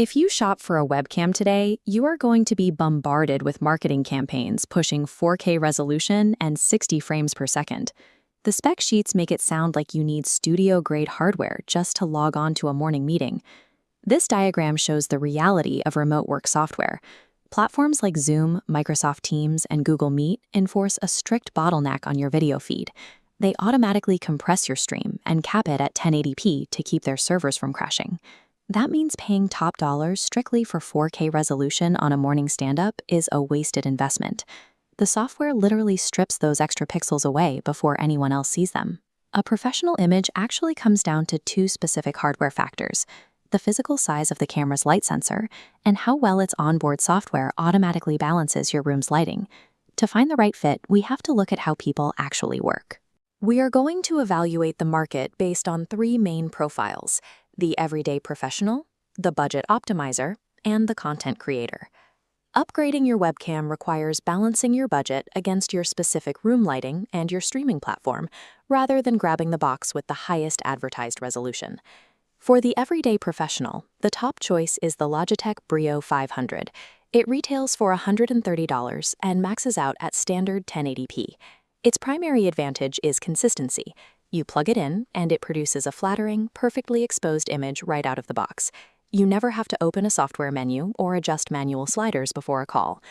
If you shop for a webcam today, you are going to be bombarded with marketing campaigns pushing 4K resolution and 60 frames per second. The spec sheets make it sound like you need studio-grade hardware just to log on to a morning meeting. This diagram shows the reality of remote work software. Platforms like Zoom, Microsoft Teams, and Google Meet enforce a strict bottleneck on your video feed. They automatically compress your stream and cap it at 1080p to keep their servers from crashing. That means paying top dollars strictly for 4K resolution on a morning stand-up is a wasted investment. The software literally strips those extra pixels away before anyone else sees them. A professional image actually comes down to two specific hardware factors: the physical size of the camera's light sensor and how well its onboard software automatically balances your room's lighting. To find the right fit, we have to look at how people actually work. We are going to evaluate the market based on three main profiles: the everyday professional, the budget optimizer, and the content creator. Upgrading your webcam requires balancing your budget against your specific room lighting and your streaming platform, rather than grabbing the box with the highest advertised resolution. For the everyday professional, the top choice is the Logitech Brio 500. It retails for $130 and maxes out at standard 1080p. Its primary advantage is consistency. You plug it in, and it produces a flattering, perfectly exposed image right out of the box. You never have to open a software menu or adjust manual sliders before a call.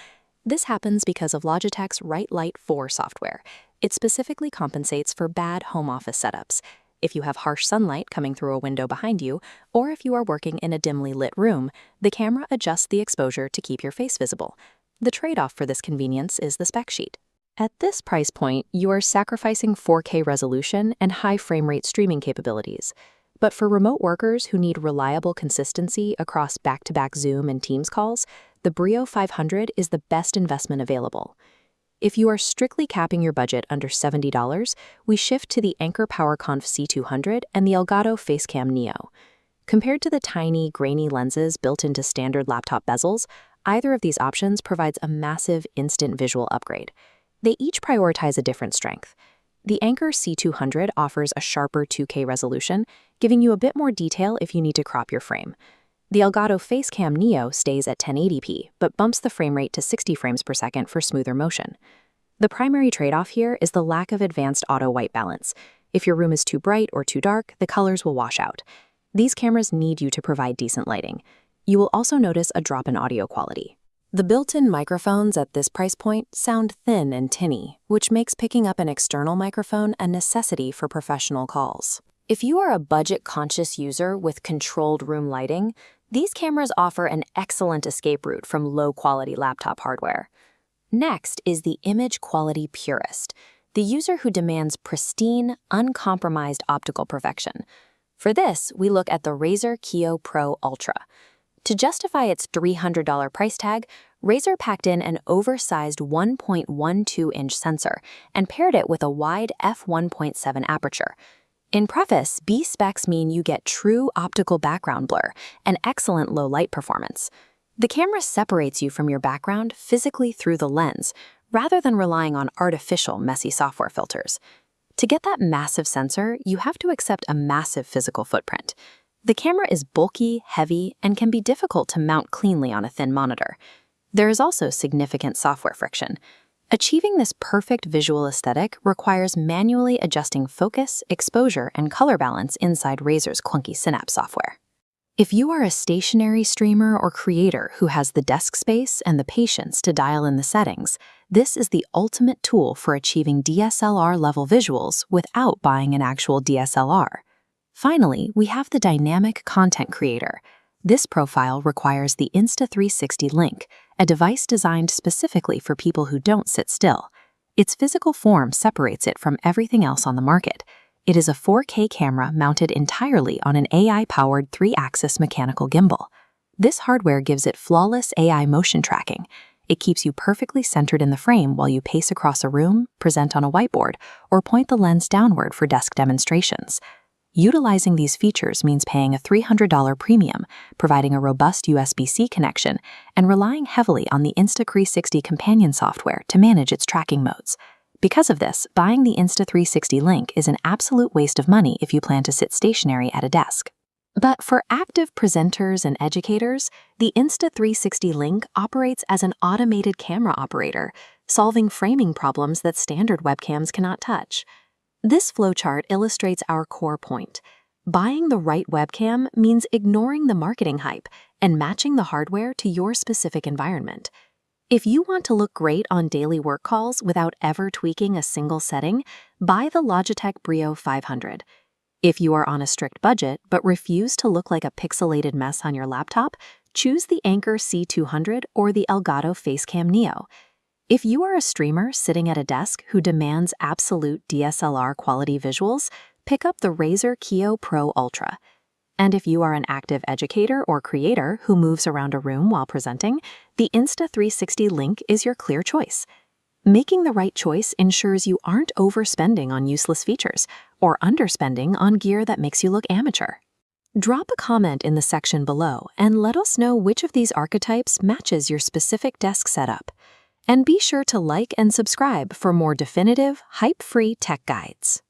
This happens because of Logitech's Right Light 4 software. It specifically compensates for bad home office setups. If you have harsh sunlight coming through a window behind you, or if you are working in a dimly lit room, the camera adjusts the exposure to keep your face visible. The trade-off for this convenience is the spec sheet. At this price point, you are sacrificing 4K resolution and high frame rate streaming capabilities. But for remote workers who need reliable consistency across back-to-back Zoom and Teams calls, the Brio 500 is the best investment available. If you are strictly capping your budget under $70, we shift to the Anker PowerConf C200 and the Elgato Facecam Neo. Compared to the tiny, grainy lenses built into standard laptop bezels, either of these options provides a massive instant visual upgrade. They each prioritize a different strength. The Anker C200 offers a sharper 2K resolution, giving you a bit more detail if you need to crop your frame. The Elgato Facecam Neo stays at 1080p, but bumps the frame rate to 60 frames per second for smoother motion. The primary trade-off here is the lack of advanced auto-white balance. If your room is too bright or too dark, the colors will wash out. These cameras need you to provide decent lighting. You will also notice a drop in audio quality. The built-in microphones at this price point sound thin and tinny, which makes picking up an external microphone a necessity for professional calls. If you are a budget-conscious user with controlled room lighting, these cameras offer an excellent escape route from low-quality laptop hardware. Next is the image quality purist, the user who demands pristine, uncompromised optical perfection. For this, we look at the Razer Kiyo Pro Ultra. To justify its $300 price tag, Razer packed in an oversized 1.12-inch sensor and paired it with a wide f1.7 aperture. In preface, B specs mean you get true optical background blur and excellent low light performance. The camera separates you from your background physically through the lens, rather than relying on artificial, messy software filters. To get that massive sensor, you have to accept a massive physical footprint. The camera is bulky, heavy, and can be difficult to mount cleanly on a thin monitor. There is also significant software friction. Achieving this perfect visual aesthetic requires manually adjusting focus, exposure, and color balance inside Razer's clunky Synapse software. If you are a stationary streamer or creator who has the desk space and the patience to dial in the settings, this is the ultimate tool for achieving DSLR-level visuals without buying an actual DSLR. Finally, we have the dynamic content creator. This profile requires the Insta360 Link, a device designed specifically for people who don't sit still. Its physical form separates it from everything else on the market. It is a 4K camera mounted entirely on an AI-powered 3-axis mechanical gimbal. This hardware gives it flawless AI motion tracking. It keeps you perfectly centered in the frame while you pace across a room, present on a whiteboard, or point the lens downward for desk demonstrations. Utilizing these features means paying a $300 premium, providing a robust USB-C connection, and relying heavily on the Insta360 companion software to manage its tracking modes. Because of this, buying the Insta360 Link is an absolute waste of money if you plan to sit stationary at a desk. But for active presenters and educators, the Insta360 Link operates as an automated camera operator, solving framing problems that standard webcams cannot touch. This flowchart illustrates our core point. Buying the right webcam means ignoring the marketing hype and matching the hardware to your specific environment. If you want to look great on daily work calls without ever tweaking a single setting, buy the Logitech Brio 500. If you are on a strict budget but refuse to look like a pixelated mess on your laptop, choose the Anker C200 or the Elgato Facecam Neo. If you are a streamer sitting at a desk who demands absolute DSLR quality visuals, pick up the Razer Kiyo Pro Ultra. And if you are an active educator or creator who moves around a room while presenting, the Insta360 Link is your clear choice. Making the right choice ensures you aren't overspending on useless features or underspending on gear that makes you look amateur. Drop a comment in the section below and let us know which of these archetypes matches your specific desk setup. And be sure to like and subscribe for more definitive, hype-free tech guides.